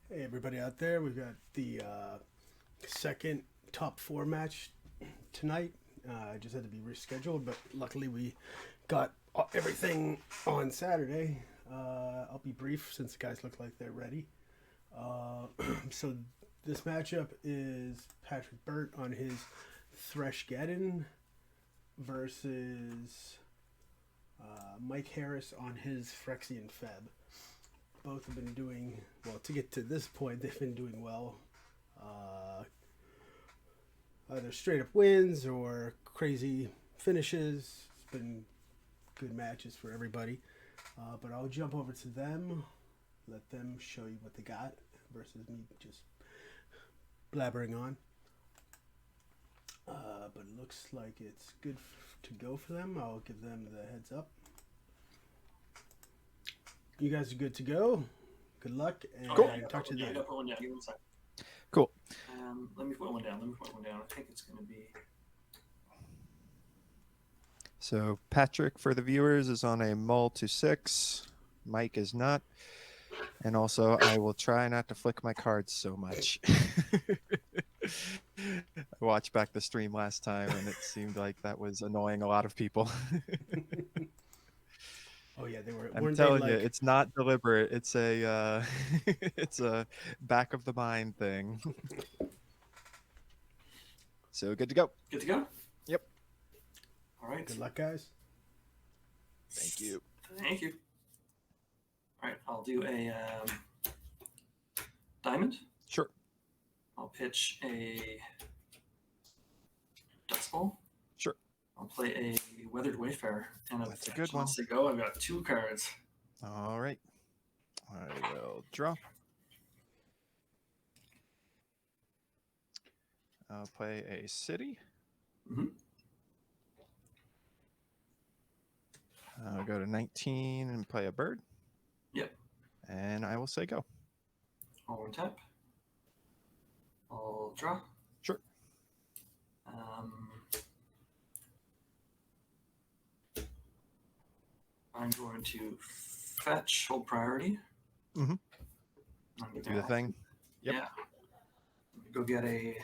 Hey, everybody out there. We've got the second top four match tonight. I just had to be rescheduled, but luckily we got everything on Saturday. I'll be brief since the guys look like they're ready. Uh, so this matchup is Patrick Burt on his ThreshGeddon versus Mike Harris on his Phyrexian FEB. Both have been doing well. To get to this point, they've been doing well. Uh, Either straight up wins or crazy finishes. It's been good matches for everybody. But I'll jump over to them, let them show you what they got versus me just blabbering on. But it looks like it's good to go for them. I'll give them the heads up. You guys are good to go. Good luck, and Cool. talk to you I then. got to put one down. Give me one second. Cool. Let me put one down. I think it's going to be. So Patrick, for the viewers, is on a mull to 6. Mike is not. And also, I will try not to flick my cards so much. I watched back the stream last time, and it seemed like that was annoying a lot of people. Oh yeah, they were. I'm telling you, it's not deliberate. It's a it's a back of the mind thing. So good to go. Good to go? Yep. All right. Good luck, guys. Thank you. Thank you. All right. I'll do a diamond. Sure. I'll pitch a dust bowl. Sure. I'll play a weathered wayfarer. And that's a good one. I'll say go. I've got 2 cards. All right. I will draw. I'll play a city. Mm-hmm. I'll go to 19 and play a bird. Yep. And I will say go. I'll untap. I'll draw. Sure. I'm going to fetch, hold priority. Mm-hmm. Do the thing. Yep. Yeah. Go get a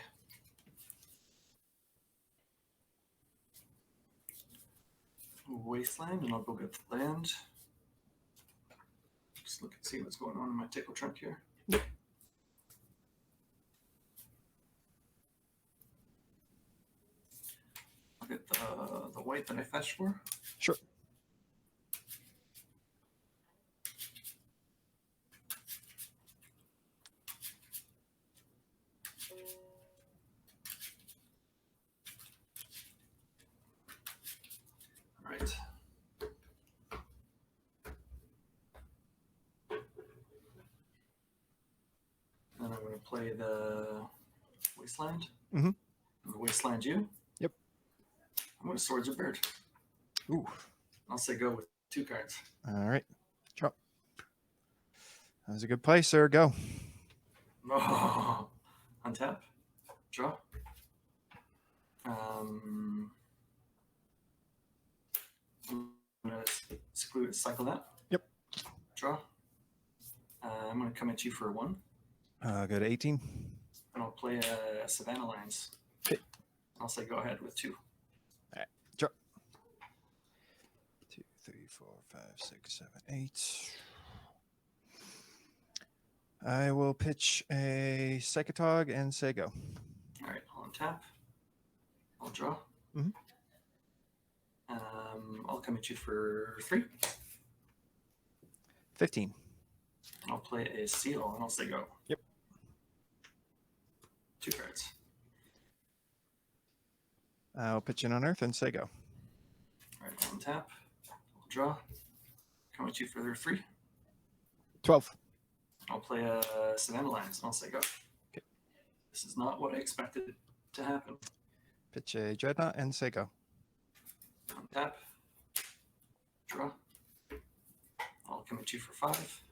wasteland, and I'll go get the land. Just look and see what's going on in my tickle trunk here. Yep. I'll get the white that I fetched for. Sure. All right. Then I'm going to play the wasteland. Mm-hmm. The wasteland you. Yep. I'm going to swords a bird. Ooh. I'll say go with 2 cards. All right. Drop. That was a good play, sir. Go. Oh, untap. Draw. I'm going to cycle that. Yep. Draw. I'm going to come at you for 1. Go to 18. And I'll play a Savannah Lands. Okay. I'll say go ahead with 2. All right. Draw. 2, 3, 4, 5, 6, 7, 8. I will pitch a Psychotog and say go. All right. I'll untap. I'll draw. Mm-hmm. I'll come at you for 3. 15. I'll play a seal and I'll say go. Yep. 2 cards. I'll pitch in on Earth and say go. All right. I'll untap. I'll draw. Come at you for 3. 12. I'll play a Savannah Lands and I'll say go. Okay. This is not what I expected to happen. Pitch a Dreadnought and say go. Untap. Draw. I'll come at you for 5.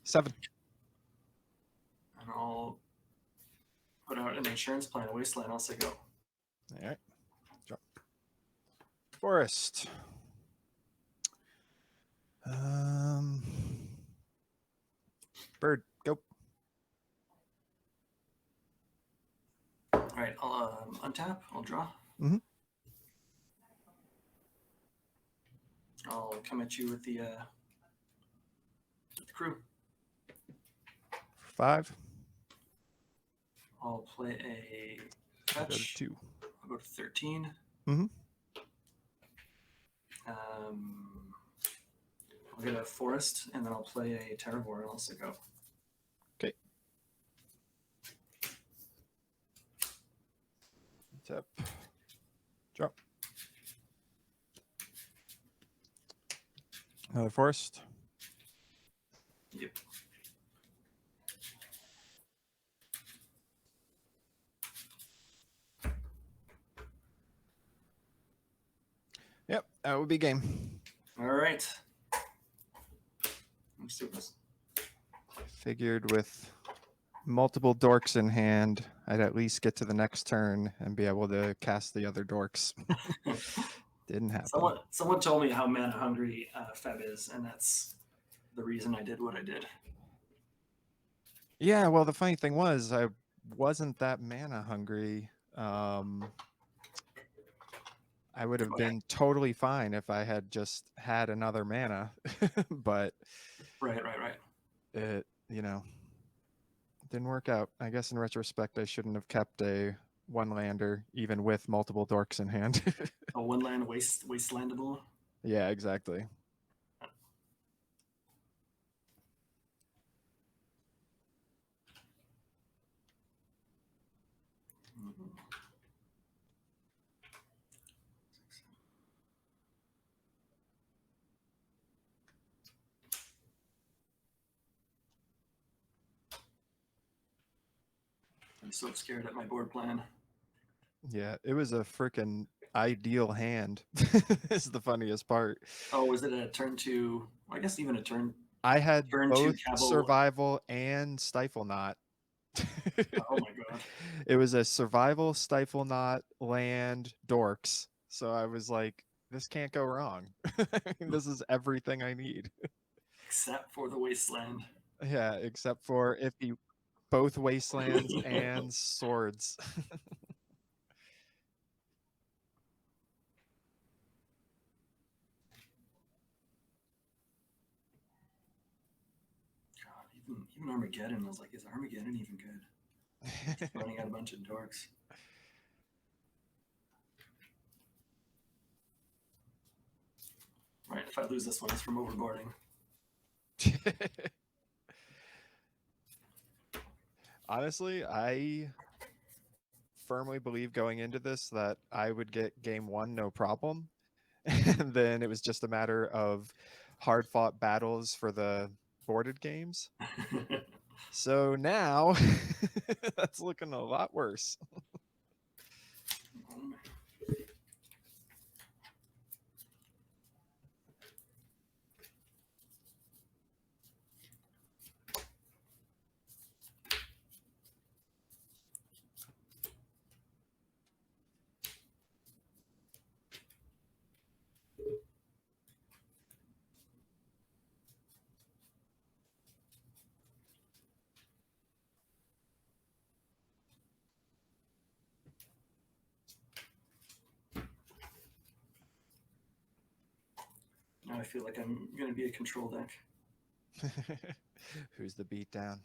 7. And I'll put out an insurance plan, a wasteland. I'll say go. All right. Drop. Forest. Bird, go. All right, I'll untap. I'll draw. Mhm. I'll come at you with the crew. For 5. I'll play a I'll go to fetch. 2. I'll go to 13. Mhm. I'll get a forest, and then I'll play a Terravore and also go. Okay. Tap. Drop. Another forest. Yep. Yep, that would be game. All right. Let's do this. Figured with multiple dorks in hand, I'd at least get to the next turn and be able to cast the other dorks. Didn't happen. Someone told me how mana hungry FEB is, and that's the reason I did what I did. Yeah, well, the funny thing was, I wasn't that mana hungry. I would have been totally fine if I had just had another mana, but Right. it, didn't work out. I guess in retrospect, I shouldn't have kept a one lander even with multiple dorks in hand. A one land wastelandable. Yeah, exactly. I'm so scared at my board plan. Yeah, it was a freaking ideal hand. Is the funniest part. Oh, was it a turn 2? I guess even a turn. I had Turn both 2 Cabo. survival and stifle knot. Oh my god. It was a survival, stifle knot, land, dorks. So I was like, this can't go wrong. This is everything I need. Except for the wasteland. Yeah, except for if you both wastelands and swords. God, even Armageddon, I was like, is Armageddon even good? Just running out a bunch of dorks. Right, if I lose this one, it's from overboarding. Honestly, I firmly believe going into this that I would get game 1 no problem. And then it was just a matter of hard fought battles for the boarded games. So now that's looking a lot worse. Now I feel like I'm going to be a control deck. Who's the beatdown?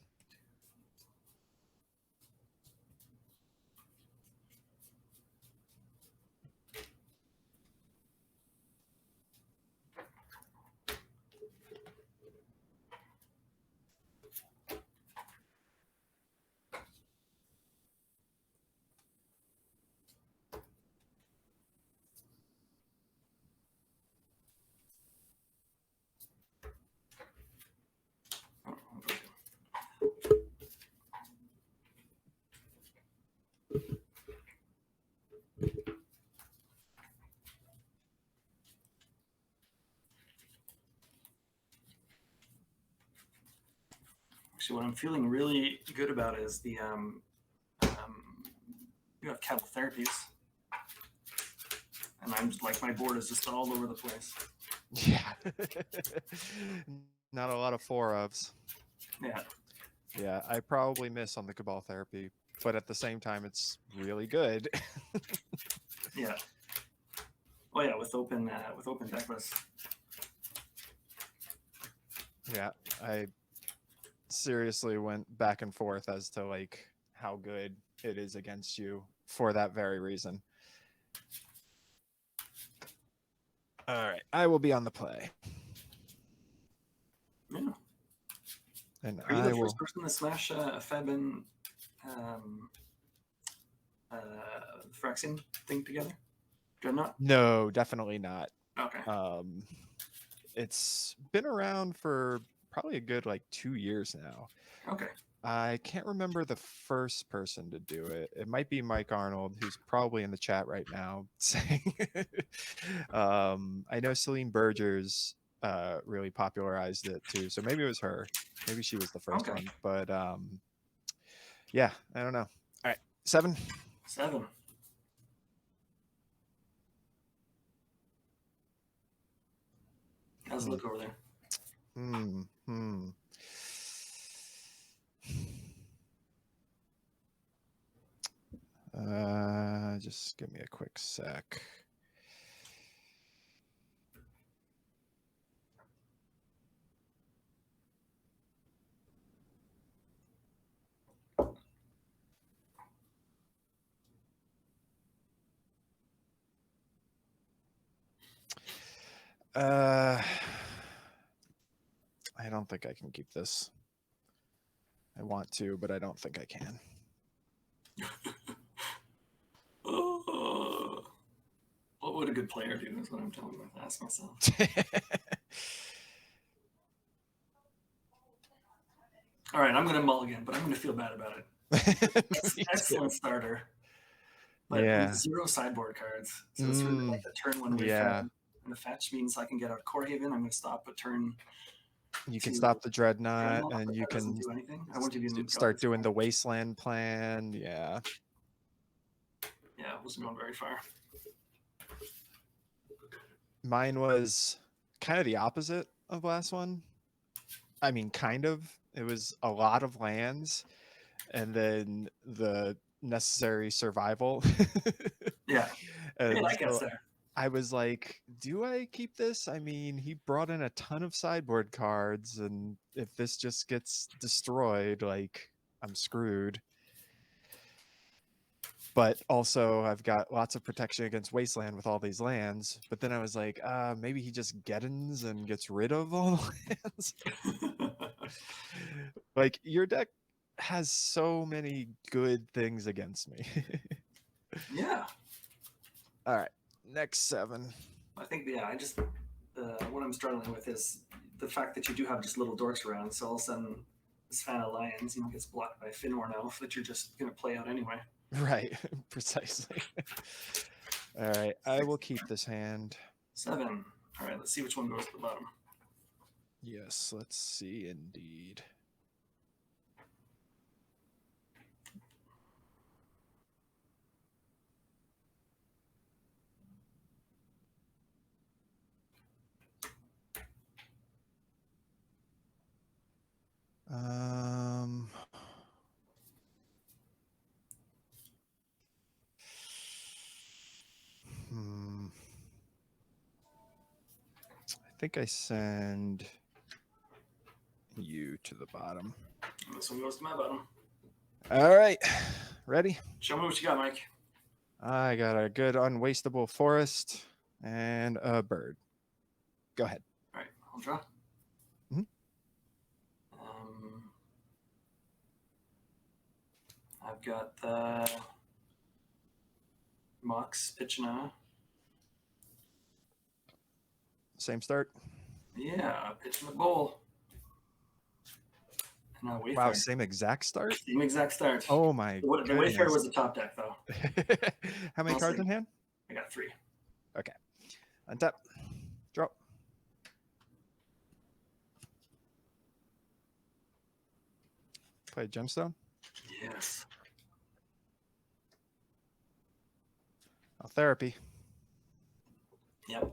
Actually, what I'm feeling really good about is the you have cattle therapies, and I'm just, like, my board is just all over the place. Yeah. Not a lot of 4-ofs. Yeah. Yeah, I probably miss on the Cabal Therapy but at the same time, it's really good. Yeah. Oh yeah, with open decklist. Yeah, I seriously went back and forth as to like how good it is against you for that very reason. All right, I will be on the play. Yeah. And Are you I the will. first person to smash a FEB and Phyrexian thing together? Dreadnought? No, definitely not. Okay. It's been around for probably a good like 2 years now. Okay. I can't remember the first person to do it. It might be Mike Arnold, who's probably in the chat right now saying I know Celine Bergers really popularized it too. So maybe it was her. Maybe she was the first Okay. one. But yeah, I don't know. All right. 7. 7. How's it look over there? Just give me a quick sec. I don't think I can keep this. I want to, but I don't think I can. What would a good player do is what I'm telling me to ask myself. All right, I'm going to mulligan, but I'm going to feel bad about it. Excellent starter. But Yeah. 0 sideboard cards. So it's really like the turn 1 with yeah. and the fetch means I can get out Core Haven. I'm going to stop a turn. You can stop the Dreadnought, but and you that doesn't can do anything. I wouldn't even start doing the Wasteland plan. Yeah. Yeah, it wasn't going very far. Mine was kind of the opposite of last one. I mean, kind of. It was a lot of lands, and then the necessary survival. Yeah. And I guess there. I was like, do I keep this? I mean, he brought in a ton of sideboard cards, and if this just gets destroyed, like, I'm screwed. But also, I've got lots of protection against Wasteland with all these lands. But then I was like, maybe he just geddons and gets rid of all the lands. Like, your deck has so many good things against me. Yeah. All right, next 7. I think, I just, what I'm struggling with is the fact that you do have just little dorks around. So all of a sudden, this fan of Lions, gets blocked by Finhorn Elf that you're just going to play out anyway. Right, precisely. All right, I will keep this hand. 7. All right, let's see which one goes to the bottom. Yes, let's see indeed. I think I send you to the bottom. This one goes to my bottom. All right, ready? Show me what you got, Mike. I got a good unwastable forest and a bird. Go ahead. All right, I'll draw. Mm-hmm. I've got the Mox Pitchna. Same start. Yeah, pitching the bowl. And Wayfarer. Wow, same exact start? Same exact start. Oh my The Wayfarer was the top deck, though. How many cards in hand? I got 3. Okay. Untap. Drop. Play Gemstone? Yes. Therapy. Yep.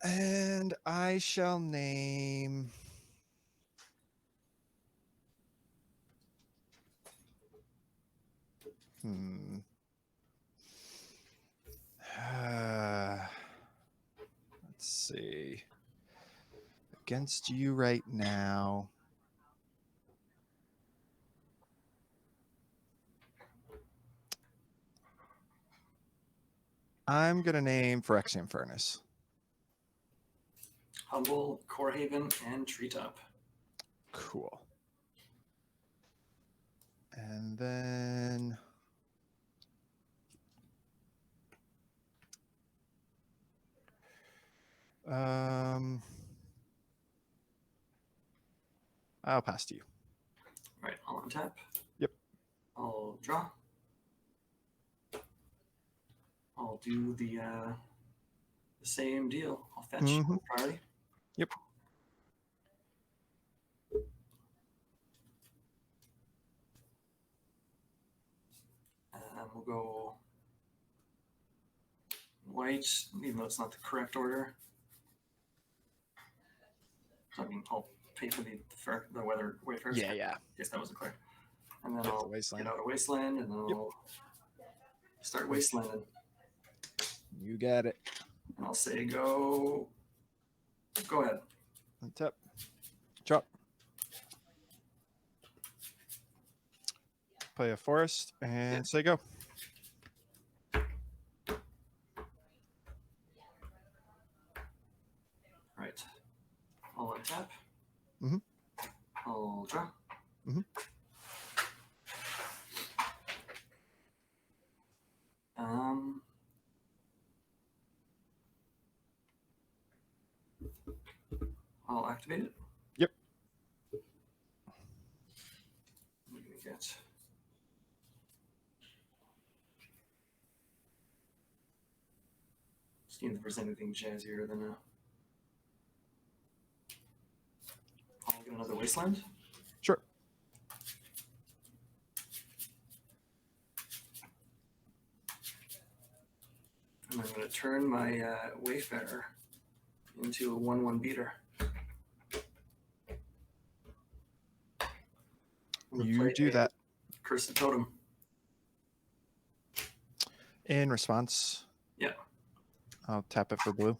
And I shall name Let's see. Against you right now. I'm going to name Phyrexian Furnace. Humble, Corehaven, and Treetop. Cool. And then I'll pass to you. All right, I'll untap. Yep. I'll draw. I'll do the same deal. I'll fetch priority. Yep. We'll go white, even though it's not the correct order. So I mean, I'll pay for the weather wayfarers. Yeah, yeah. Guess that wasn't clear. And then I'll Wasteland. get out of Wasteland, and then I'll start Wastelanding. You got it. And I'll say go. Go ahead. Untap. Drop. Play a forest and say go. Right. I'll untap. Mm-hmm. I'll draw. Mm-hmm. I'll activate it. Yep. I'm gonna get. Seeing if there's anything jazzier than a. I'll get another Wasteland. Sure. And I'm going to turn my Wayfarer into a 1/1 beater. You do that. Cursed Totem. In response. Yeah. I'll tap it for blue.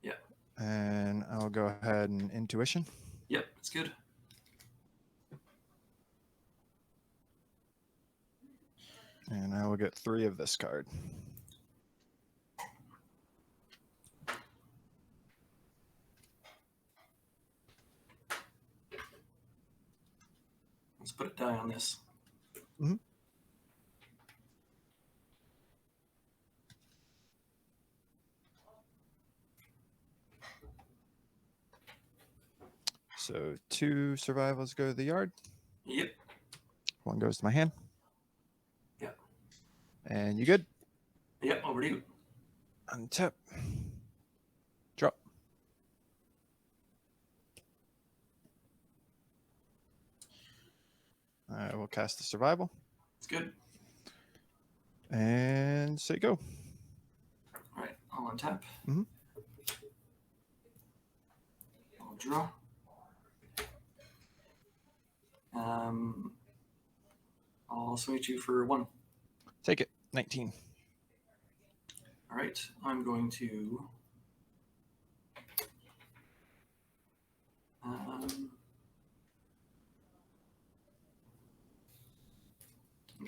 Yeah. And I'll go ahead and intuition. Yep, it's good. And I will get 3 of this card. Let's put a die on this. Mm-hmm. So 2 survivals go to the yard. Yep. 1 goes to my hand. Yep. And you good? Yep, over to you. Untap. Drop. I will cast the survival. It's good. And say go. All right, I'll untap. Mm-hmm. I'll draw. I'll swing you for 1. Take it. 19. All right, I'm going to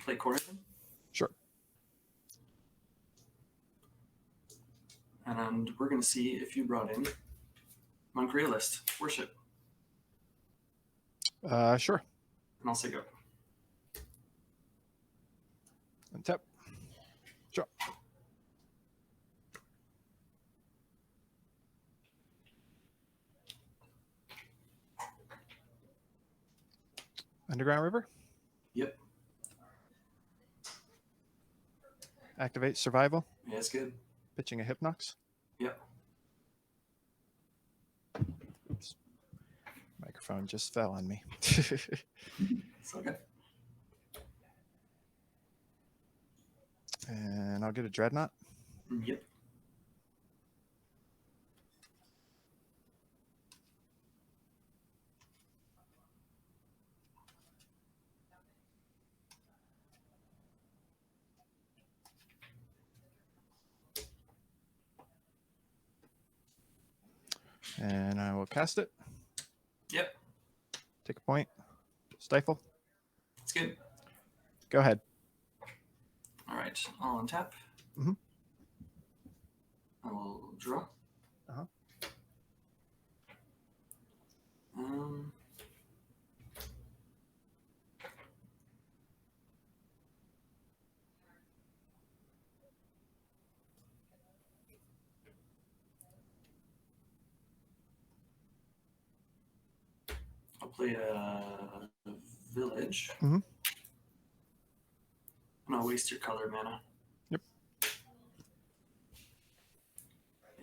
play Corehaven. Sure. And we're going to see if you brought in Monk Realist Worship. Sure. And I'll say go. Untap. Drop. Underground River. Yep. Activate survival. Yeah, it's good. Pitching a Hypnox. Yep. Oops. Microphone just fell on me. It's okay. And I'll get a Dreadnought. Yep. And I will cast it. Yep. Take a point. Stifle. That's good. Go ahead. All right. I'll untap. Mm-hmm. I will draw. Uh-huh. I'll play a village. Mm-hmm. And I'll waste your color mana. Yep.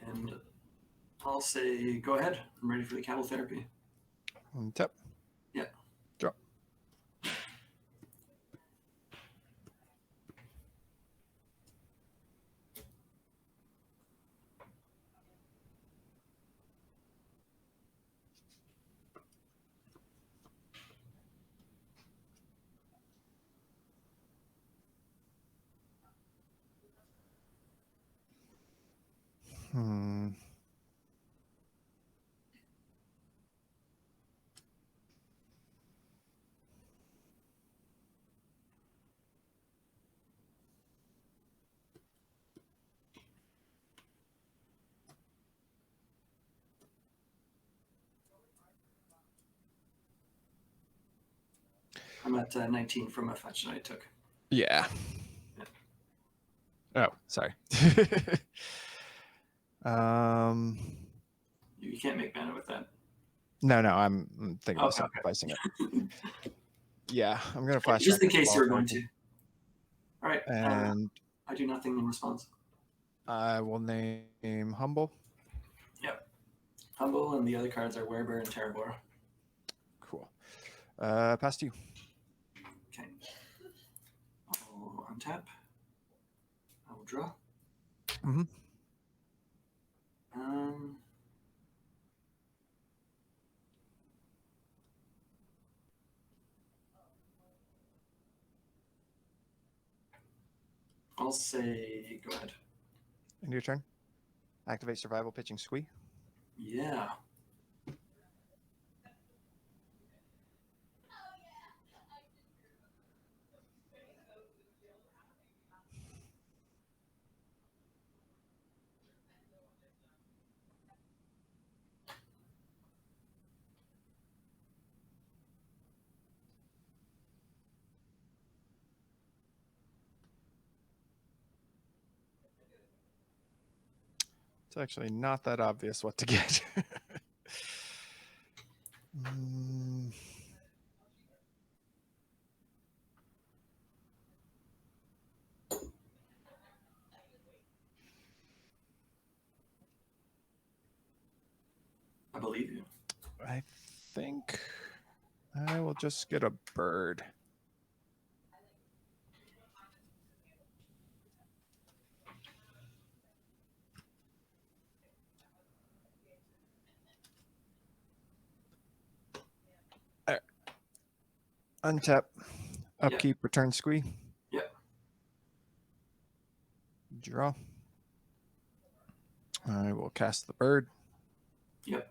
And I'll say, go ahead. I'm ready for the cattle therapy. Untap. Yeah. Draw. I'm at 19 from a fetch that I took. Yeah. Yeah. Oh, sorry. You can't make mana with that. No, I'm thinking of Okay. sacrificing it. Yeah, I'm gonna flash. Just in case you're going to. All right. And I do nothing in response. I will name Humble. Yep. Humble, and the other cards are Werebear and Terrabora. Cool. Past you. Okay. I'll untap. I will draw. Mm-hmm. I'll say go ahead. End your turn. Activate survival pitching squee. Yeah. It's actually not that obvious what to get. I believe you. I think I will just get a bird. Untap. Upkeep, return squee. Yep. Draw. I will cast the bird. Yep.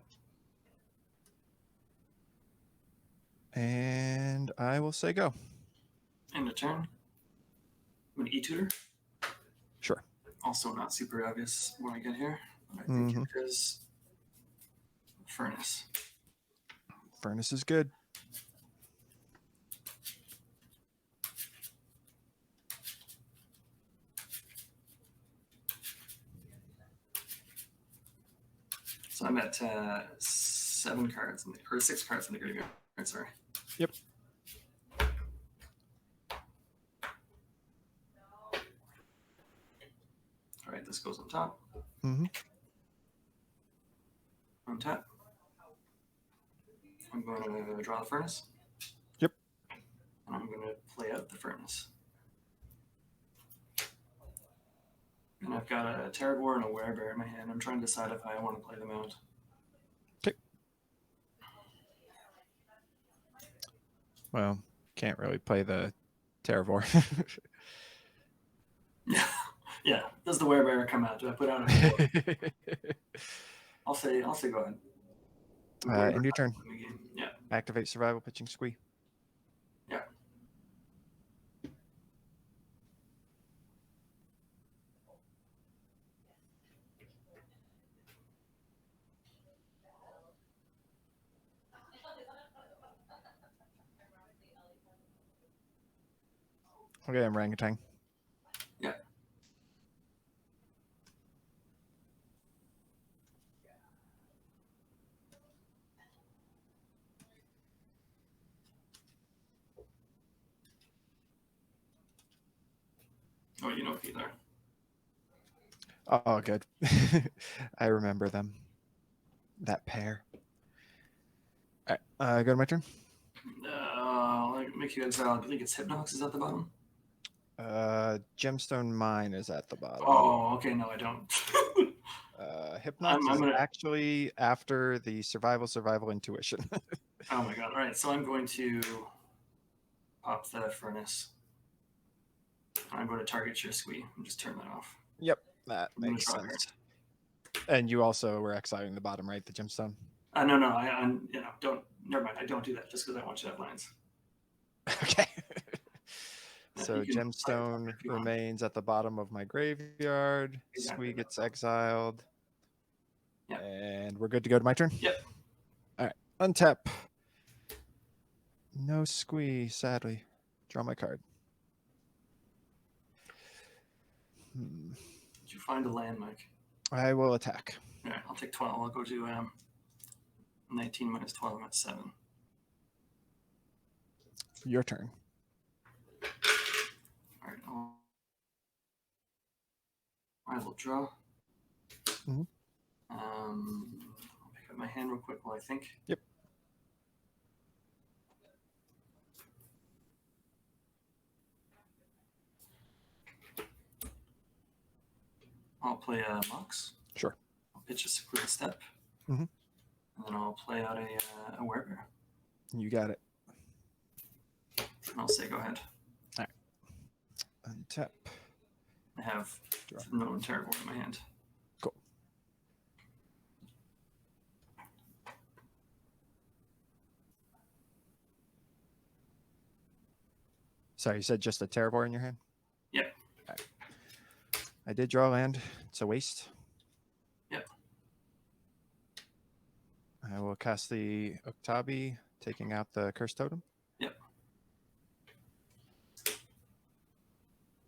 And I will say go. End of turn. I'm an E-tutor. Sure. Also not super obvious when I get here. But I think it is Furnace. Furnace is good. So I'm at 7 cards, or 6 cards in the graveyard. Sorry. Yep. All right, this goes on top. Mm-hmm. On tap. I'm going to draw the Furnace. Yep. And I'm going to play out the Furnace. And I've got a Terrabora and a Werebear in my hand. I'm trying to decide if I want to play them out. Okay. Well, can't really play the Terravore. Yeah. Does the Werebear come out? Do I put out a I'll say go ahead. End your turn. Yeah. Activate survival pitching squee. Yeah. Okay, I'm orangutan. Yeah. Oh, you know Peter. Oh, good. I remember them. That pair. All right, go to my turn. Make you exile. I think it's Hypnox is at the bottom. Gemstone Mine is at the bottom. Oh, okay. No, I don't. Hypnox I'm is gonna... actually after the survival intuition. Oh my god. All right, so I'm going to pop the furnace. I'm going to target your squee and just turn that off. Yep, that I'm gonna makes draw a sense. And you also were exiling the bottom right, the gemstone. No, I'm don't. Never mind. I don't do that just because I want you to have lines. Okay. Yeah, So you can gemstone if you want. remains at the bottom of my graveyard. Exactly. Squee gets exiled. Yeah. And we're good to go to my turn? Yep. All right. Untap. No squee, sadly. Draw my card. Did you find a land, Mike? I will attack. All right, I'll take 12. I'll go to 19 minus 12. I'm at 7. Your turn. All right. I will draw. Mhm. I'll pick up my hand real quick while I think. Yep. I'll play a Mox. Sure. I'll pitch a secluded step. Mhm. And then I'll play out a werebear. You got it. And I'll say go ahead. All right. Untap. I have Draw. no terrible in my hand. Cool. Sorry, you said just a Terror in your hand? Yep. Right. I did draw land. It's a waste. Yep. I will cast the Octabi, taking out the Curse Totem. Yep.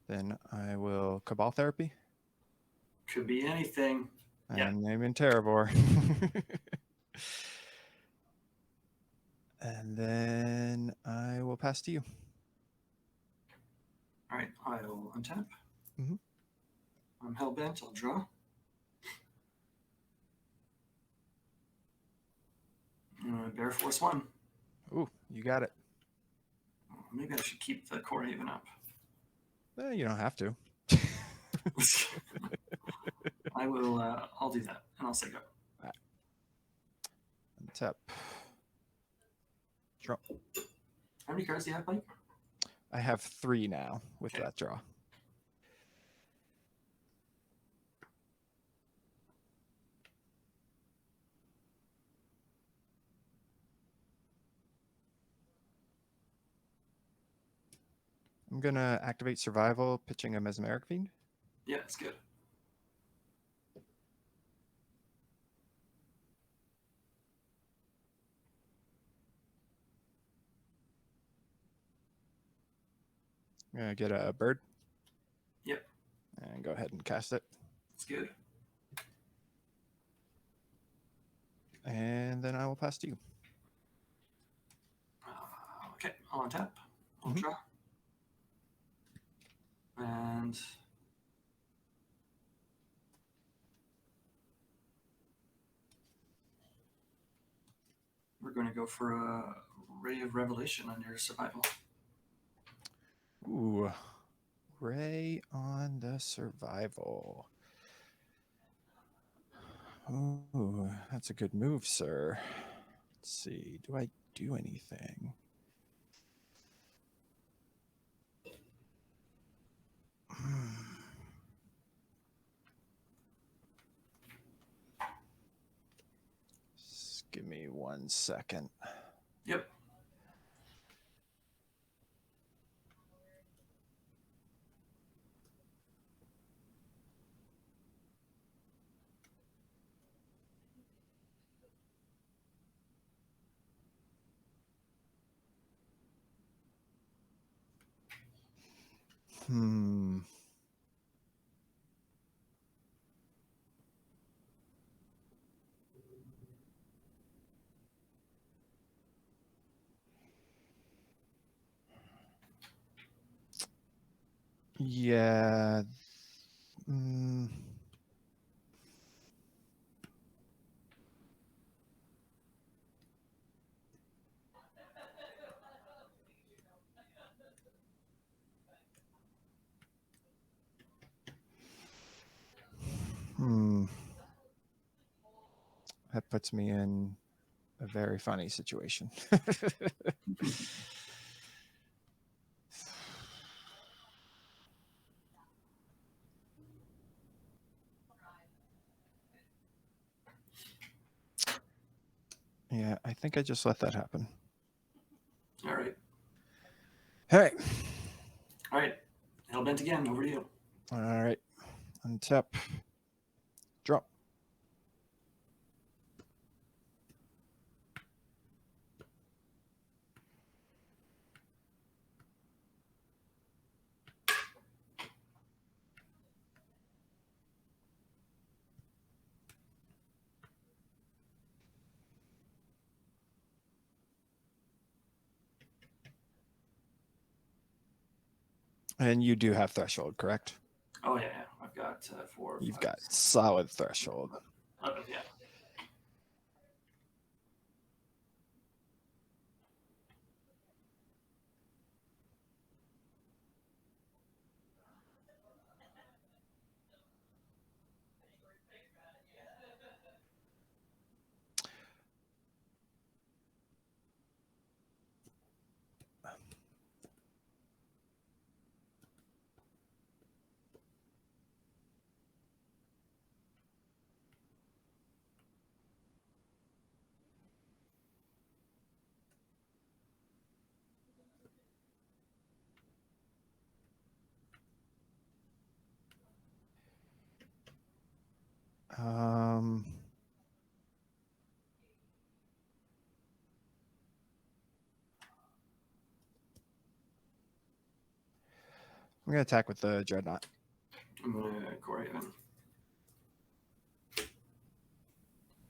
Then I will Cabal Therapy. Could be anything. And Yeah. name in Terror. And then I will pass to you. All right, I'll untap. Mhm. I'm hellbent. I'll draw. Bear Force 1. Ooh, you got it. Maybe I should keep the Core Haven up. You don't have to. I will. I'll do that, and I'll say go. Right. Untap. Draw. How many cards do you have, Mike? I have 3 now with that draw. I'm going to activate Survival, pitching a Mesmeric Fiend. Yeah, it's good. I'm going to get a bird. Yep. And go ahead and cast it. It's good. And then I will pass to you. Okay, I'll untap. I'll draw. And we're going to go for a Ray of Revelation on your survival. Ooh. Ray on the survival. Ooh, that's a good move, sir. Let's see. Do I do anything? Give me 1 second. Yep. Hmm. Yeah. Mm. Hmm. That puts me in a very funny situation. Yeah, I think I just let that happen. All right. Hey. All right. Hellbent again. Over to you. All right. Untap. Drop. And you do have threshold, correct? Oh yeah. I've got 4. You've 5, got 6, solid threshold. 11. Yeah. Um, I'm going to attack with the Dreadnought. I'm gonna go right in.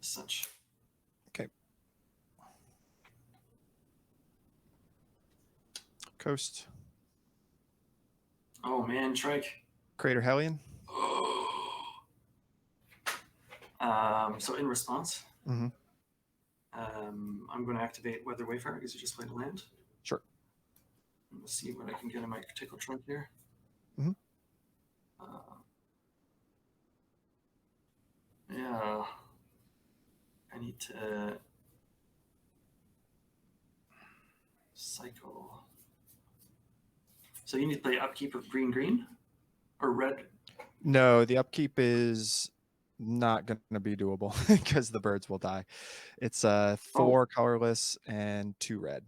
Such. Okay. Coast. Oh man, Trike. Crater Hellion. So in response, Mm-hmm. I'm going to activate Weather Wayfarer because you just played a land. Sure. Let's see what I can get in my critical trunk here. Mm-hmm. Yeah. I need to cycle. So you need to play upkeep of green or red. No, the upkeep is not going to be doable because the birds will die. It's 4 colorless and 2 red.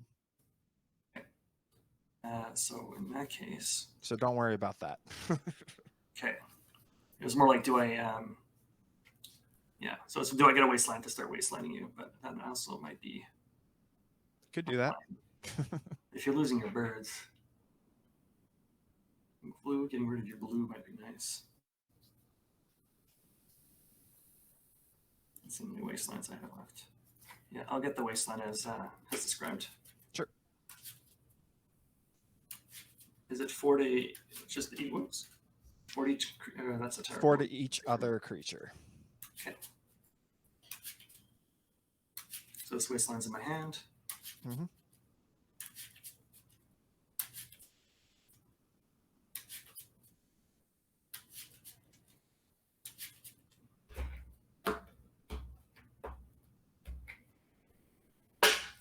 So in that case, So don't worry about that. okay. It was more like, do I? Yeah. So it's, do I get a wasteland to start wastelanding you? But that also might be. Could do that. If you're losing your birds, blue, getting rid of your blue might be nice. Let's see how many wastelands I have left. Yeah, I'll get the wasteland as described. Sure. Is it 4 to just 8 wounds? 4 to each. That's a terrible. 4 to each other creature. Okay. So this wasteland's in my hand. Mm-hmm.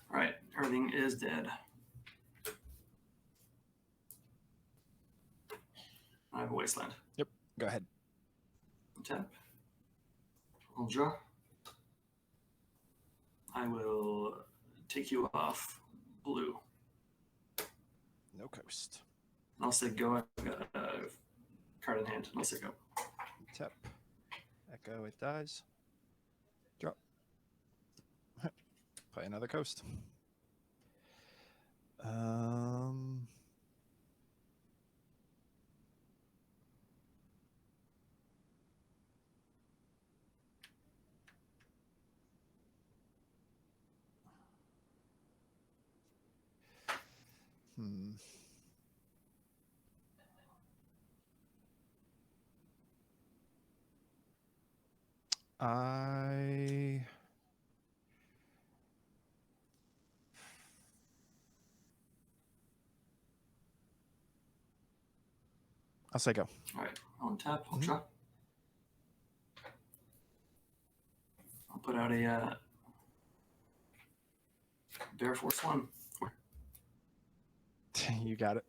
All right, everything is dead. I have a wasteland. Yep. Go ahead. Tap. I'll draw. I will take you off blue. No coast. And I'll say go. I've got a card in hand. And I'll say go. Tap. Echo, it dies. Drop. Play another coast. I'll say go. All right. I'll untap. I'll draw. I'll put out a Bear Force 1. You got it.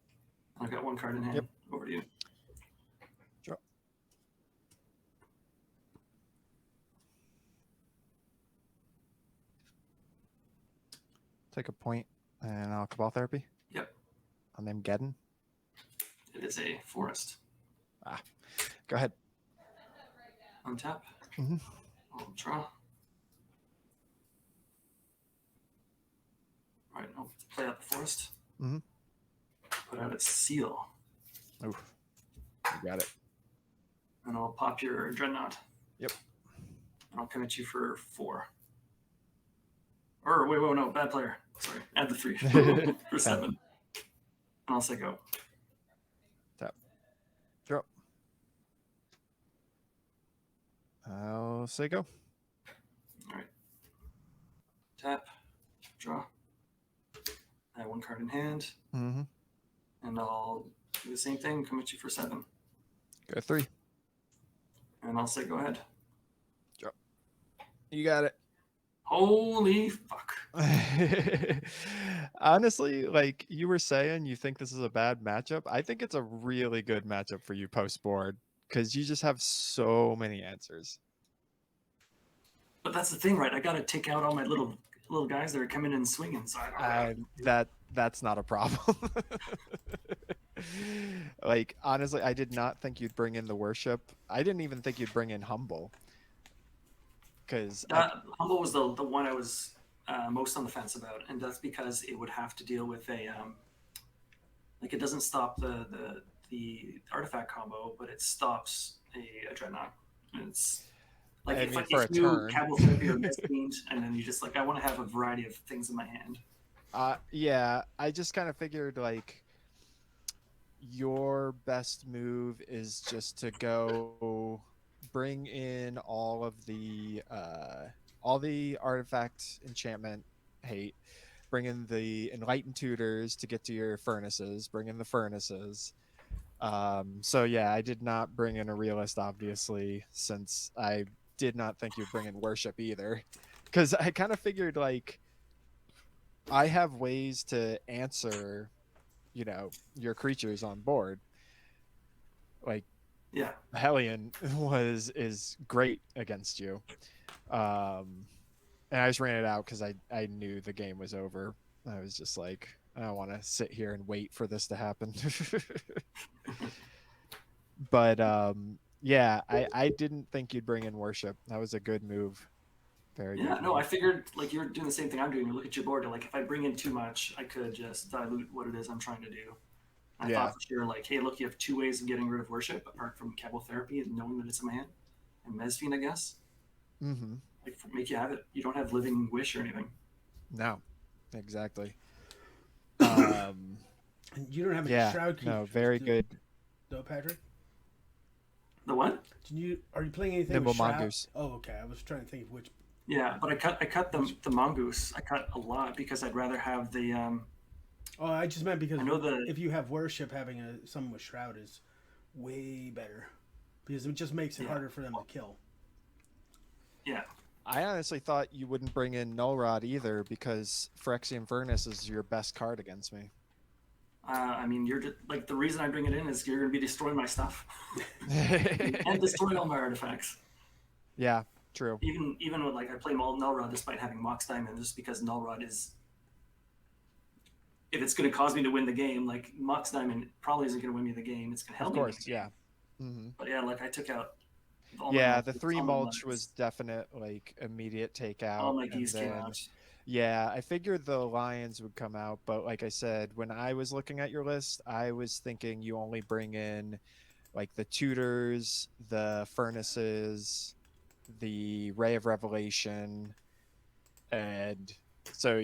I've got one card in hand. Yep. Over to you. Draw. Take a point, and I'll Cabal Therapy. Yep. I'll name Geddon. It is a forest. Go ahead. Untap. Mhm. I'll draw. All right. I'll play out the forest. Mhm. Put out a seal. Oof. You got it. And I'll pop your Dreadnought. Yep. And I'll commit you for 4. Or wait, no, bad player. Sorry, add the 3 for 7. And I'll say go. Tap. Drop. I'll say go. All right. Tap. Draw. I have one card in hand. Mm-hmm. And I'll do the same thing, commit you for 7. Go 3. And I'll say go ahead. Drop. You got it. Holy fuck. Honestly, like you were saying, you think this is a bad matchup. I think it's a really good matchup for you post board because you just have so many answers. But that's the thing, right? I got to take out all my little guys that are coming in swinging. So That's not a problem. Like honestly, I did not think you'd bring in the worship. I didn't even think you'd bring in humble. Because humble was the one I was most on the fence about, and that's because it would have to deal with a like it doesn't stop the artifact combo, but it stops a dreadnought. And it's like if you Cabal Therapy or Mesquite, and then you just like I want to have a variety of things in my hand. Yeah, I just kind of figured like your best move is just to go bring in all the artifact enchantment hate, bring in the enlightened tutors to get to your furnaces, bring in the furnaces. So yeah, I did not bring in a realist, obviously, since I did not think you'd bring in worship either, because I kind of figured like I have ways to answer, you know, your creatures on board. Like, yeah, Hellion is great against you, and I just ran it out because I knew the game was over. I was just like, I don't want to sit here and wait for this to happen. But yeah, I didn't think you'd bring in worship. That was a good move. Very good. Yeah, no, I figured like you're doing the same thing I'm doing. You look at your board, and like if I bring in too much, I could just dilute what it is I'm trying to do. I thought for sure, like, hey, look, you have 2 ways of getting rid of worship apart from Cabal Therapy and knowing that it's in my hand, and Mesfiend, I guess. Mm-hmm. Like, make you have it. You don't have Living Wish or anything. No, exactly. You don't have any Shroud Keep. No, very good. No, Patrick. The what? Are you playing anything Nimble with Shroud? Mongoose. Oh, okay. I was trying to think of which. Yeah, but I cut the Mongoose. I cut a lot because I'd rather have the. Oh, I just meant because I know if you have worship, having someone with Shroud is way better because it just makes it harder for them to kill. Yeah. I honestly thought you wouldn't bring in Null Rod either because Phyrexian Furnace is your best card against me. I mean, you're just, like the reason I bring it in is you're going to be destroying my stuff and destroying all my artifacts. Yeah, True. Even with like I play Null Rod despite having Mox Diamond, just because Null Rod is, if it's going to cause me to win the game, like Mox Diamond probably isn't going to win me the game. It's going to help Of me win course, the game. yeah. Hmm. But yeah, like I took out Yeah, the 3 mulch was definite, like, immediate all takeout. my And geese came then, out. yeah, I figured the lions would come out. But like I said, when I was looking at your list, I was thinking you only bring in, like, the tutors, the furnaces, the ray of revelation. And so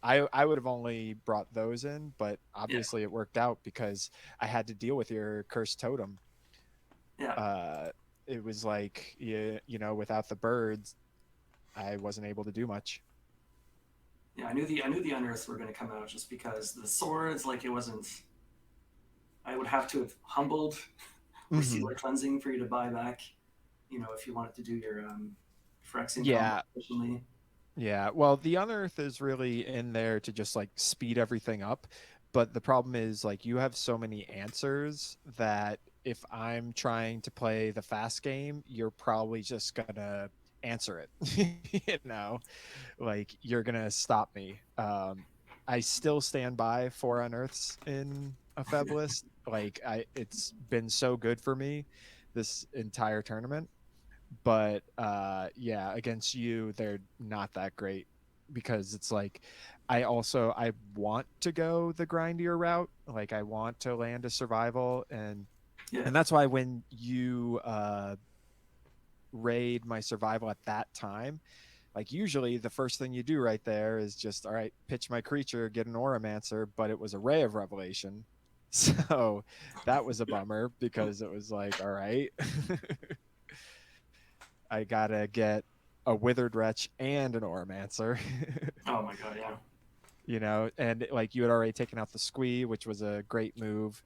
I would have only brought those in, but Yeah, obviously it worked out because I had to deal with your cursed totem. yeah, uh it was like, you know, without the birds I wasn't able to do much. yeah. I knew the unearths were going to come out just because the swords, like it wasn't. I would have to have humbled or Hmm. sealer cleansing for you to buy back. You know, if you wanted to do your Phyrexian combo Yeah, efficiently. yeah, well, the unearth is really in there to just like speed everything up, but the problem is like you have so many answers that if I'm trying to play the fast game, you're probably just gonna answer it. You know, like you're gonna stop me. I still stand by 4 unearths in a Feb list. Like it's been so good for me this entire tournament. But yeah, against you, they're not that great because it's like I want to go the grindier route. Like I want to land a survival, Yeah. and that's why when you raid my survival at that time, like usually the first thing you do right there is just, all right, pitch my creature, get an Auramancer, but it was a Ray of Revelation. So that was a bummer because it was like, all right, I gotta get a Withered Wretch and an Auramancer. Oh my god, yeah. You know, and like you had already taken out the Squee, which was a great move.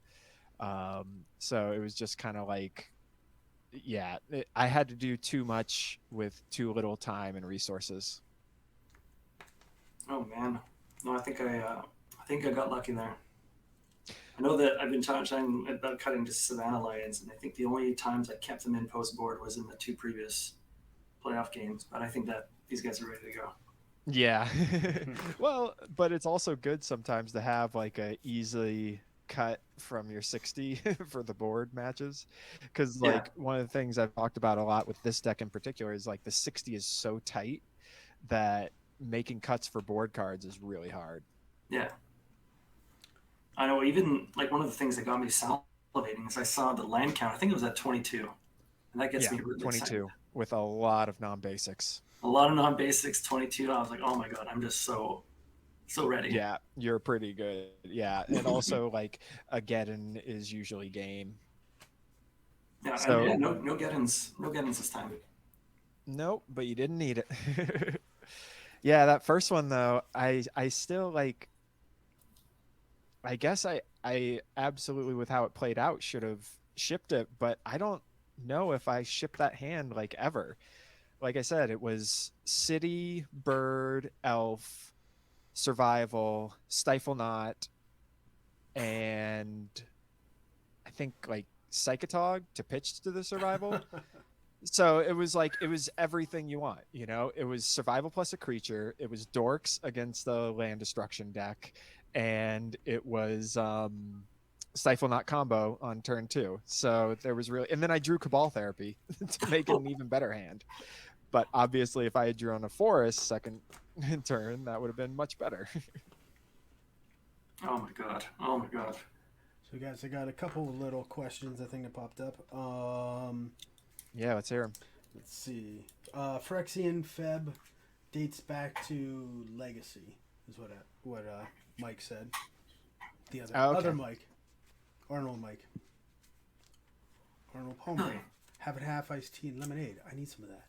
So it was just kind of like, yeah, I had to do too much with too little time and resources. Oh man. No, I think I got lucky there. I know that I've been talking about cutting to Savannah Lions, and I think the only times I kept them in post board was in the 2 previous playoff games. But I think that these guys are ready to go. Yeah. Well, but it's also good sometimes to have like a easily cut from your 60 for the board matches, because Yeah, like one of the things I've talked about a lot with this deck in particular is like the 60 is so tight that making cuts for board cards is really hard. yeah. I know. Even like one of the things that got me salivating is I saw the land count. I think it was at 22, and that gets Yeah, me really excited. 22 with a lot of non-basics. A lot of non-basics, 22. I was like, oh my god, I'm just so ready. Yeah, you're pretty good. Yeah, and also like a Geddon is usually game. Yeah, and So yeah, no Geddons, no Geddons this time. nope, but you didn't need it. Yeah, that first one though, I still like, I guess I absolutely with how it played out should have shipped it, but I don't know if I shipped that hand like ever. Like I said, it was city, bird, elf, survival, stifle not, and I think like psychotog to pitch to the survival. So it was like it was everything you want, you know. It was survival plus a creature, it was dorks against the land destruction deck, and it was stifle not combo on turn 2. So there was really, and then I drew cabal therapy to make it an even better hand. But obviously if I had drew on a forest second turn, that would have been much better. Oh my god. Oh my god. So, guys, I got a couple of little questions I think that popped up. Yeah, let's hear them. Let's see. Phyrexian Feb dates back to Legacy, is what Mike said. The other Mike, Arnold Mike, Arnold Palmer. Have it half iced tea and lemonade. I need some of that.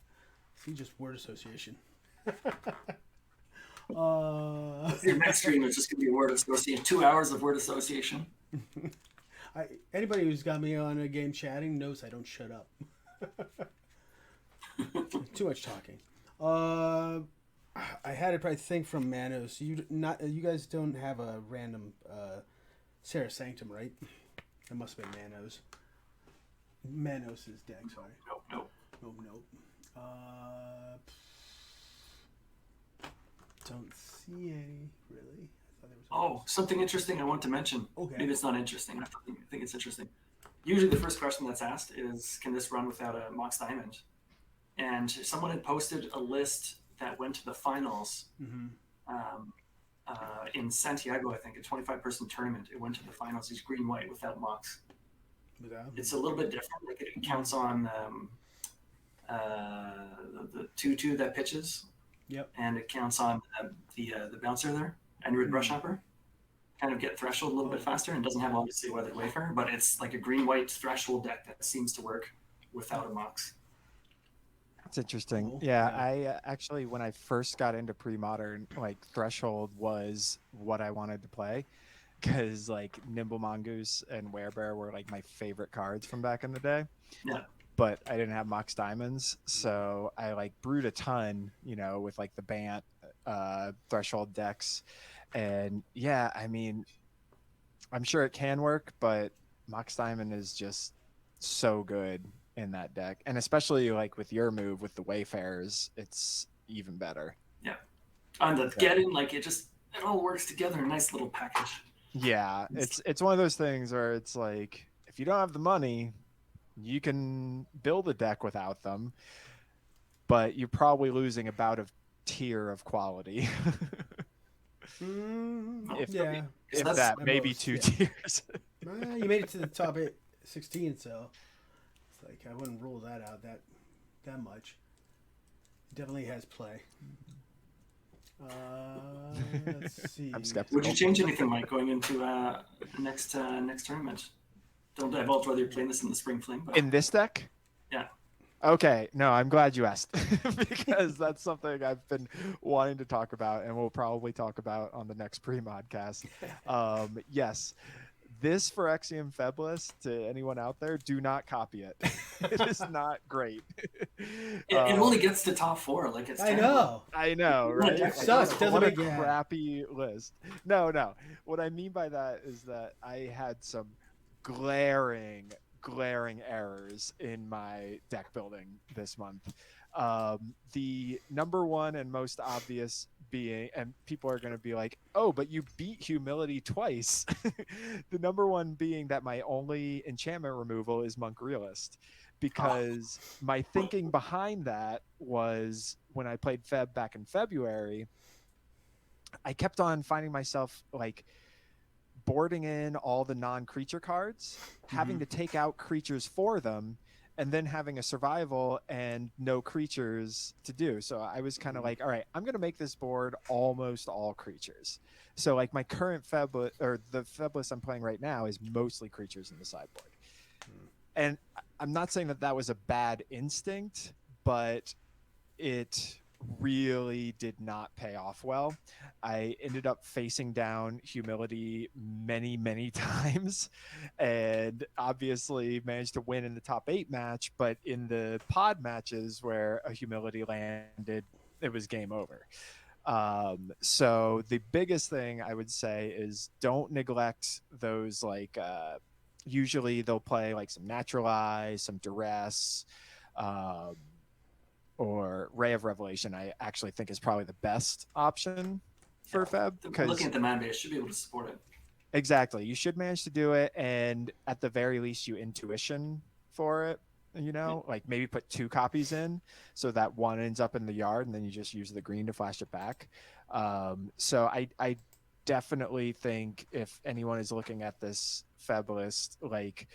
See, just word association. Your next stream is just gonna be word association. 2 hours of word association. Anybody who's got me on a game chatting knows I don't shut up. Too much talking. I had it, I think, from Manos. You guys don't have a random Sarah Sanctum, right? It must have been Manos. Manos' deck, sorry. Nope. Nope. Don't see any really. I thought there was. Oh, something interesting I want to mention. Okay. Maybe it's not interesting. I think it's interesting. Usually, the first question that's asked is, "Can this run without a Mox Diamond?" And someone had posted a list that went to the finals um, in Santiago. I think a 25-person tournament. It went to the finals. He's green white without Mox. It's a little bit different. Like it counts on the 2/2 that pitches. Yep. And it counts on the bouncer there, Android brush hopper. Kind of get threshold a little bit faster, and doesn't have obviously a weathered wafer, but it's like a green white threshold deck that seems to work without a Mox. That's interesting. Cool. Yeah, Yeah. I actually, when I first got into Premodern, like Threshold was what I wanted to play, because like Nimble Mongoose and Werebear were like my favorite cards from back in the day. Yeah. But I didn't have Mox Diamonds, so I like brewed a ton, you know, with like the Bant Threshold decks. And yeah, I mean, I'm sure it can work, but Mox Diamond is just so good in that deck. And especially like with your move with the Wayfarers, it's even better. Yeah. On the Geddon, like it all works together in a nice little package. Yeah, it's one of those things where it's like, if you don't have the money, you can build a deck without them, but you're probably losing about a tier of quality. Yeah. If that, maybe most, two yeah. tiers. You made it to the top 16, so it's like I wouldn't rule that out that much. It definitely has play. Let's see. I'm skeptical. Would you change anything, Mike, going into next tournament? Don't divulge whether you're playing this in the Spring Fling. But... In this deck? Yeah. Okay, no, I'm glad you asked because that's something I've been wanting to talk about, and we'll probably talk about on the next pre-modcast. Yes, this Phyrexian FEB list, to anyone out there, do not copy it. It is not great. It only gets to top 4. Like it's. I know, right? It sucks. What a crappy list. No. What I mean by that is that I had some glaring errors in my deck building this month. The number one and most obvious being, and people are going to be like, oh, but you beat Humility twice. The number one being that my only enchantment removal is Monk Realist, because my thinking behind that was, when I played Feb back in February, I kept on finding myself like boarding in all the non-creature cards, having to take out creatures for them, and then having a survival and no creatures to do. So I was kind of like, all right, I'm going to make this board almost all creatures. So like my current Feb, or the Feb list I'm playing right now, is mostly creatures in the sideboard. And I'm not saying that was a bad instinct, but it really did not pay off well. I ended up facing down Humility many times, and obviously managed to win in the top 8 match, but in the pod matches where a Humility landed, it was game over. So the biggest thing I would say is don't neglect those, like usually they'll play like some Naturalize, some Duress, or Ray of Revelation. I actually think is probably the best option for Feb, because looking at the man base, should be able to support it. Exactly, you should manage to do it, and at the very least you intuition for it, you know, like maybe put 2 copies in so that one ends up in the yard, and then you just use the green to flash it back. So I definitely think if anyone is looking at this Feb list, like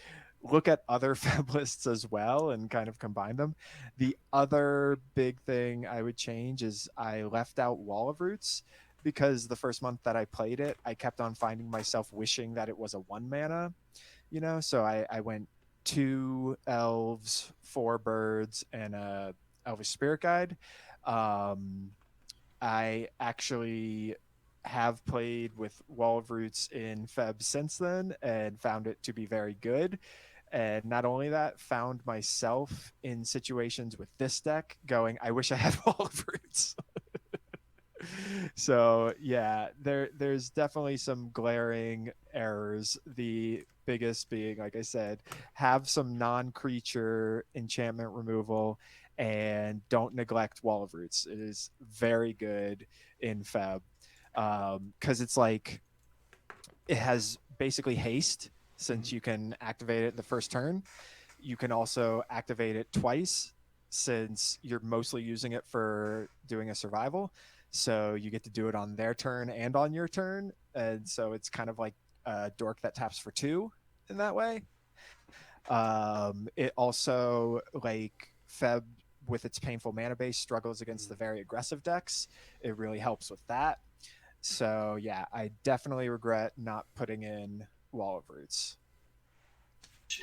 look at other Feb lists as well and kind of combine them. The other big thing I would change is I left out Wall of Roots, because the first month that I played it, I kept on finding myself wishing that it was a 1 mana, you know? So I went 2 elves, 4 birds, and a Elvish Spirit Guide. I actually have played with Wall of Roots in Feb since then and found it to be very good. And not only that, found myself in situations with this deck going, I wish I had Wall of Roots. So yeah, there's definitely some glaring errors. The biggest being, like I said, have some non-creature enchantment removal, and don't neglect Wall of Roots. It is very good in FEB because it's like it has basically haste since you can activate it the first turn. You can also activate it twice since you're mostly using it for doing a survival. So you get to do it on their turn and on your turn. And so it's kind of like a dork that taps for 2 in that way. It also, like Feb with its painful mana base, struggles against the very aggressive decks. It really helps with that. So yeah, I definitely regret not putting in Wall of Roots.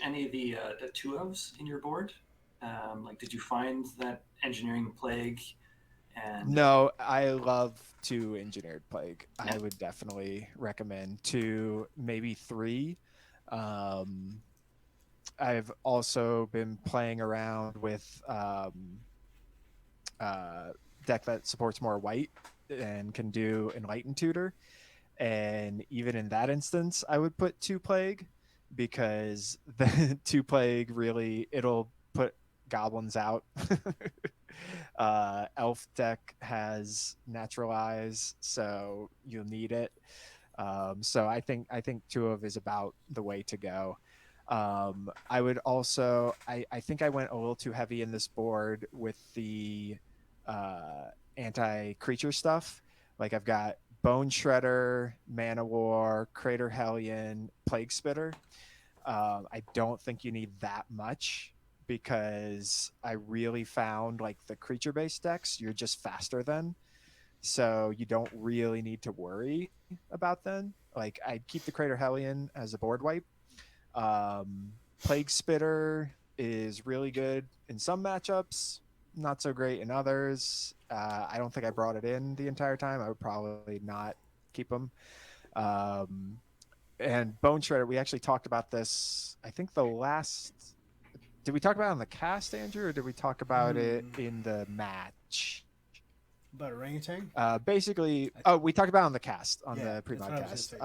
Any of the 2-ofs in your board? Like, did you find that Engineering Plague? And No, I love 2 Engineered Plague. Yeah. I would definitely recommend 2, maybe 3. I've also been playing around with deck that supports more white and can do Enlightened Tutor. And even in that instance, I would put 2 Plague because the 2 Plague really, it'll put goblins out. Elf deck has Naturalize, so you'll need it. So I think 2 of is about the way to go. I would also, I think I went a little too heavy in this board with the anti-creature stuff. Like I've got Bone Shredder, Mana War, Crater Hellion, Plague Spitter. I don't think you need that much because I really found like the creature-based decks, you're just faster than. So you don't really need to worry about them. Like I'd keep the Crater Hellion as a board wipe. Plague Spitter is really good in some matchups, not so great in others. I don't think I brought it in the entire time. I would probably not keep them. And Bone Shredder, we actually talked about this. I think the last. Did we talk about it on the cast, Andrew, or did we talk about it in the match? About orangutan? Basically, we talked about it on the cast, on the pre-podcast.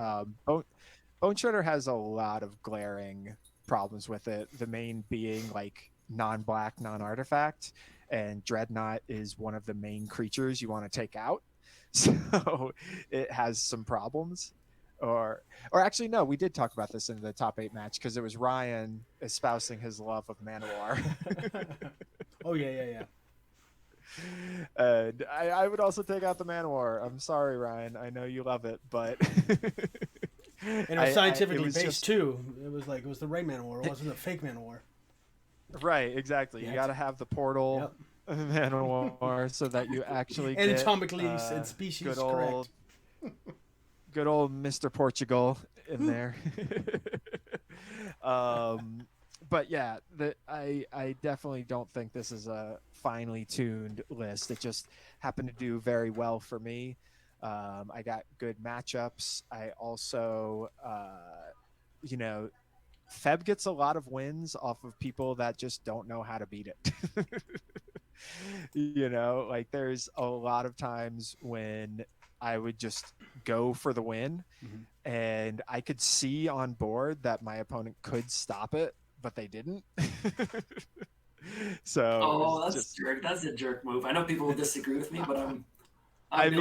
Bone Shredder has a lot of glaring problems with it. The main being like non-black, non-artifact, and Dreadnought is one of the main creatures you want to take out. So it has some problems. Or actually, no, we did talk about this in the top 8 match because it was Ryan espousing his love of Manowar. Oh yeah. And I would also take out the Manowar. I'm sorry, Ryan. I know you love it, but and it was scientifically based too. It was the right Manowar. It wasn't a fake Manowar. Right, exactly. You got to have the portal Manowar so that you actually get anatomically and species correct. Good old Mr. Portugal in there. But yeah, I definitely don't think this is a finely tuned list. It just happened to do very well for me. I got good matchups. I also, Feb gets a lot of wins off of people that just don't know how to beat it. Like there's a lot of times when I would just go for the win, and I could see on board that my opponent could stop it, but they didn't. So that's a jerk move. I know people will disagree with me, but I mean,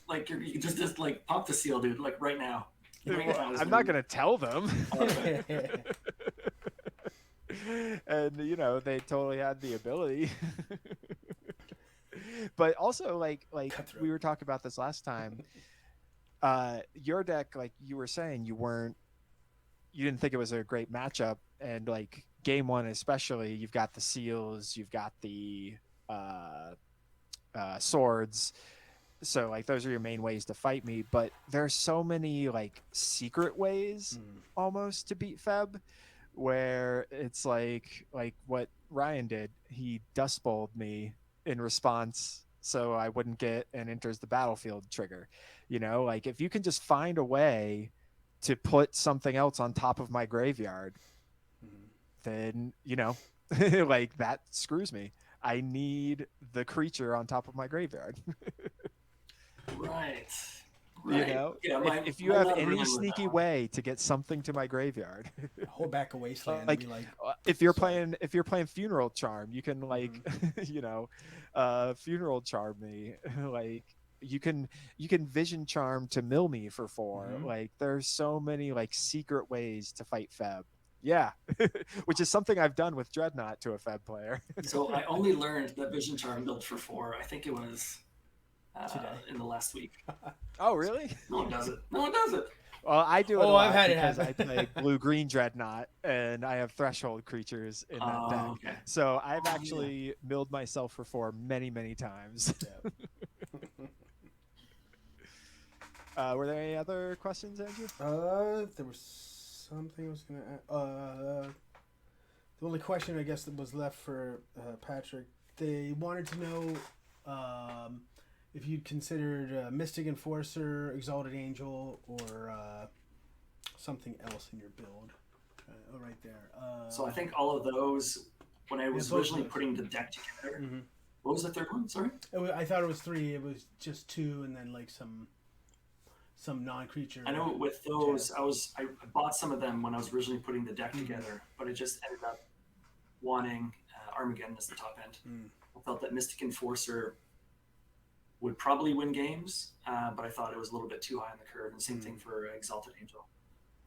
like you just like pop the seal, dude, like right now. I'm not gonna tell them. And they totally had the ability. But also like we were talking about this last time, your deck, like you were saying, you didn't think it was a great matchup, and like game 1 especially, you've got the seals, you've got the swords, so like those are your main ways to fight me. But there's so many like secret ways almost to beat Feb, where it's like what Ryan did. He Dust Bowled me in response so I wouldn't get an enters the battlefield trigger. Like if you can just find a way to put something else on top of my graveyard, then like that screws me. I need the creature on top of my graveyard. You know, Yeah, if you my have not any ruling with sneaky that one. way to get something to my graveyard, Hold back a wasteland like, and be like, if you're sorry. playing Funeral Charm, you can like you know, Funeral Charm me. Like you can Vision Charm to mill me for 4. Like there's so many like secret ways to fight Feb. Yeah, which is something I've done with Dreadnought to a Feb player. So I only learned that Vision Charm built for 4. I think it was Today. in the last week. Oh, really? No one does it. No one does it. Well, I do it a Oh, lot I've had it because happen. I play blue-green Dreadnought and I have Threshold creatures in that deck. Okay. So I've actually milled myself for 4 many, many times. Were there any other questions, Andrew? There was something I was gonna ask. The only question I guess that was left for Patrick, they wanted to know if you'd considered Mystic Enforcer, Exalted Angel, or something else in your build. Oh, right there. So I think all of those, when I was both originally those. putting the deck together, what was the third one? Sorry? I thought it was 3. It was just 2, and then like some non-creature. I know with those, I bought some of them when I was originally putting the deck together, but I just ended up wanting Armageddon as the top end. I felt that Mystic Enforcer would probably win games, but I thought it was a little bit too high on the curve, and same thing for Exalted Angel.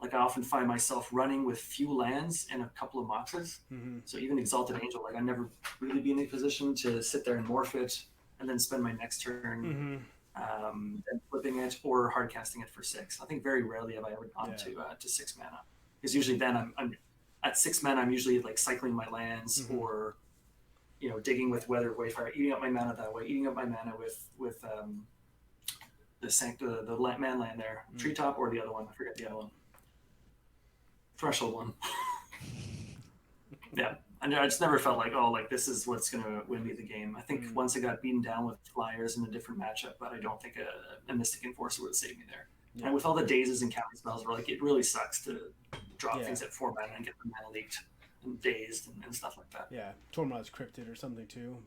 Like I often find myself running with few lands and a couple of boxes. So even Exalted Angel, like I never really be in a position to sit there and morph it and then spend my next turn and flipping it or hard casting it for 6. I think very rarely have I ever gone to 6 mana, because usually then I'm at 6 mana. I'm usually like cycling my lands or digging with Weather Wayfire, eating up my mana that way, eating up my mana with the man land there, Treetop, or the other one. I forget the other one. Threshold one. Yeah. And I just never felt like, this is what's going to win me the game. I think once I got beaten down with Flyers in a different matchup, but I don't think a Mystic Enforcer would have saved me there. Yeah. And with all the dazes and counter spells, it really sucks to drop things at 4 mana and get the mana leaked and dazed and stuff like that. Yeah, Tormod's Cryptid or something too.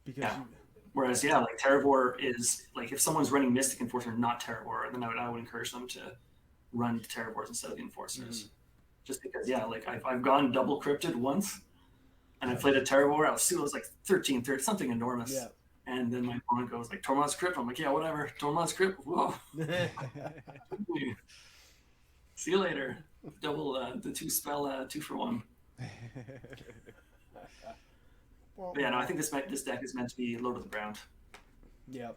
Because whereas like Terravor is like, if someone's running Mystic Enforcer, not Terravor, then I would encourage them to run Terravors instead of the Enforcers. Just because, like I've gone double Cryptid once, and I played a Terravor. I was like 13, something enormous. Yeah. And then my opponent goes like, Tormod's Crypt. I'm like, yeah, whatever. Tormod's Crypt. Whoa. See you later. Double the 2 spell 2 for 1. Yeah, no, I think this deck is meant to be low to the ground. Yeah.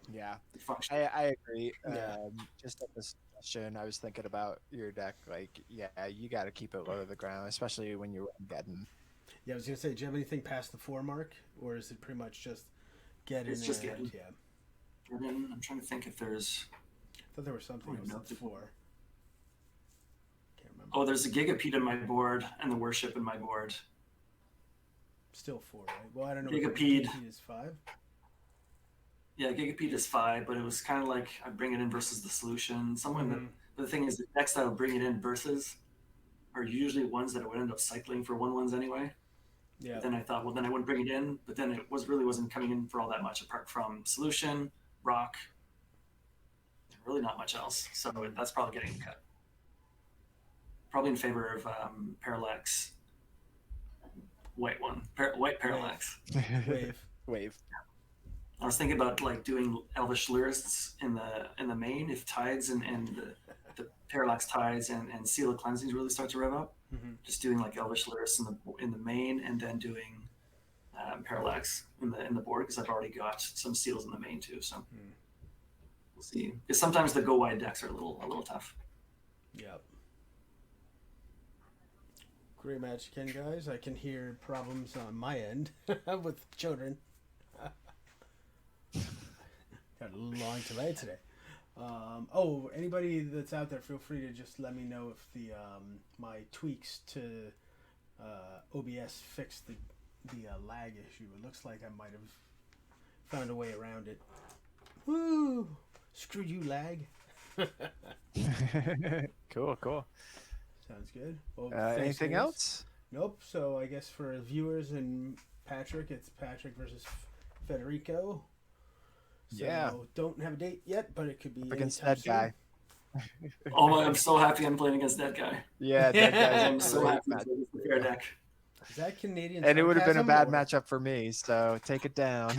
I agree. Just at this question, I was thinking about your deck. Like, you got to keep it low to the ground, especially when you're Geddon. Yeah, I was gonna say, do you have anything past the 4 mark, or is it pretty much just Geddon? It's just Geddon. Yeah. Geddon. I'm trying to think if there's. I thought there was something else that's 4. Can't remember. Oh, there's a Gigapede in my board and the Worship in my board. Still 4, right? Well, I don't know. Gigapede is 5. Yeah, Gigapede is 5, but it was kind of like I bring it in versus the solution. The thing is, the decks that I would bring it in versus are usually ones that I would end up cycling for 1/1s anyway. Yeah. But then I thought, well, then I wouldn't bring it in, but then it wasn't coming in for all that much apart from solution, rock, really not much else. So that's probably getting cut. Probably in favor of Parallax, white one, white Parallax. Wave. I was thinking about like doing Elvish Lyrists in the main if Tides and the Parallax Tides and Seal of Cleansings really start to rev up. Just doing like Elvish Lyrists in the main and then doing Parallax in the board, because I've already got some seals in the main too. So we'll see. Because sometimes the go wide decks are a little tough. Yep. Great match again, guys. I can hear problems on my end with children. Got a long delay today. Anybody that's out there, feel free to just let me know if the my tweaks to OBS fixed the lag issue. It looks like I might have found a way around it. Woo! Screw you, lag. Cool. Sounds good. Well, anything else? Nope. So I guess for viewers and Patrick, it's Patrick versus Federico. So Yeah. don't have a date yet, but it could be Against anytime that soon. guy. Oh, I'm so happy I'm playing against that guy. Yeah, that guy's I'm a so great happy match. to play the fair deck. Is that Canadian And it would have been a sarcasm, bad or- matchup for me, so take it down.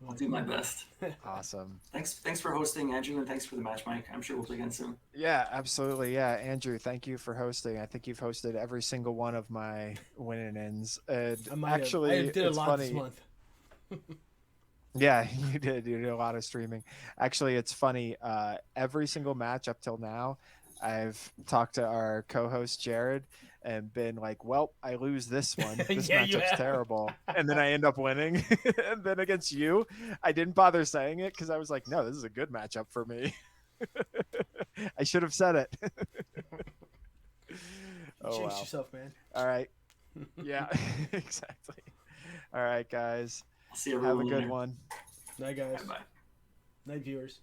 I'll do my best. Awesome. Thanks for hosting, Andrew, and thanks for the match, Mike. I'm sure we'll play again soon. Yeah, absolutely. Yeah, Andrew, thank you for hosting. I think you've hosted every single one of my win-and-ins. And actually, I did a it's lot funny. this month. Yeah, you did. You did a lot of streaming. Actually, it's funny. Every single match up till now, I've talked to our co-host Jared and been like, "Well, I lose this one. This Yeah, you matchup's have. terrible," and then I end up winning. And then against you, I didn't bother saying it because I was like, "No, this is a good matchup for me." I should have said it. Oh Jinx wow! yourself, man. All right. Yeah, exactly. All right, guys. I'll see everyone Have a good later. one. Night, guys. Bye. Night, viewers.